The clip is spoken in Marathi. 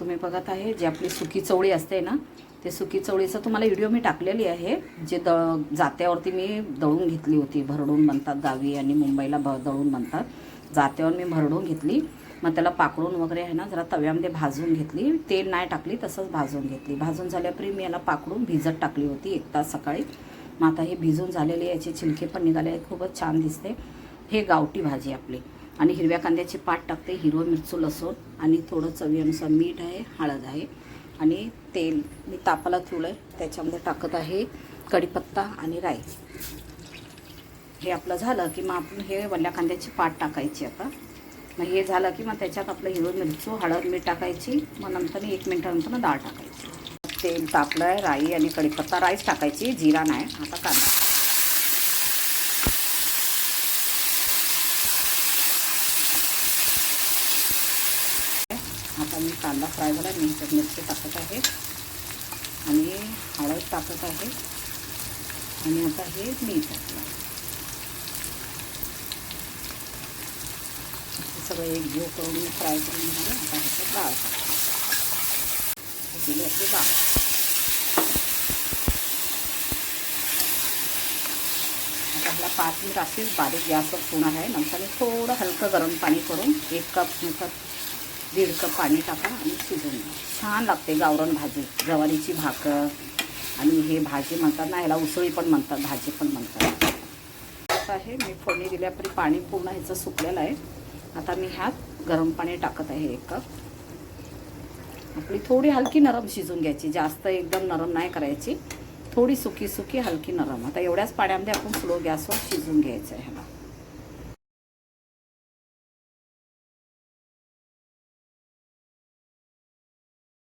तुम्ही बघत आहे जी आपली सुकी चवळी असते ना, ते सुकी चवळीचं तुम्हाला व्हिडिओ मी टाकलेली आहे. जे जात्यावरती मी दळून घेतली होती, भरडून म्हणतात गावी आणि मुंबईला दळून म्हणतात. जात्यावर मी भरडून घेतली, मग त्याला पाकडून वगैरे आहे ना जरा तव्यामध्ये भाजून घेतली. तेल नाही टाकली, तसंच भाजून घेतली. भाजून झाल्यापरी मी याला पाकडून भिजत टाकली होती 1 तास सकाळी. मग आता हे भिजून झालेले याचे छिलके पण निघाले आहेत, खूपच छान दिसते. हे गावठी भाजी आपली. आणि हिरव्या कांद्याची पात टाकते, हिरवं मिरचू लसूण आणि थोडं चवीनुसार मीठ आहे, हळद आहे आणि तेल मी तापाला ठेवलं आहे. त्याच्यामध्ये टाकत आहे कढीपत्ता आणि राई. हे आपलं झालं की मग आपण हे वल्या कांद्याची पात टाकायची. आता मग हे झालं की मग त्याच्यात आपलं हिरवं मिरचू हळद मीठ टाकायची. मग नंतर 1 मिनिटानंतर डाळ टाकायची. तेल तापलं आहे, राई आणि कढीपत्ता, राईस टाकायची, जिरा नाही. आता कांदा. आता मी कांदा फ्राय झाला, मी मिरची टाकत आहे आणि हळद टाकत आहे आणि आता हे मीठ टाकलं. सगळं एक जीव करून मी फ्राय करून घेणार. आता ह्याच्यात डाळ दिली आपली डाळ. आता आपला 5 मिनिट असेल बारीक गॅसवर होणार आहे. नंतर थोडं हलकं गरम पाणी करून 1 कप नंतर 1.5 कप पाणी टाका आणि शिजवून घ्या. छान लागते गावरान भाजी. ज्वारीची भाकर आणि हे भाजी म्हणतात ना, ह्याला उसळी पण म्हणतात, भाजी पण म्हणतात. आता आहे मी फोडणी दिल्यापरी पाणी पूर्ण ह्याचं सुकलेलं आहे. आता मी ह्यात गरम पाणी टाकत आहे 1 कप. आपली थोडी हलकी नरम शिजून घ्यायची, जास्त एकदम नरम नाही करायची, थोडी सुकी सुकी हलकी नरम. आता एवढ्याच पाण्यामध्ये आपण स्लो गॅसवर शिजून घ्यायचं आहे ह्याला.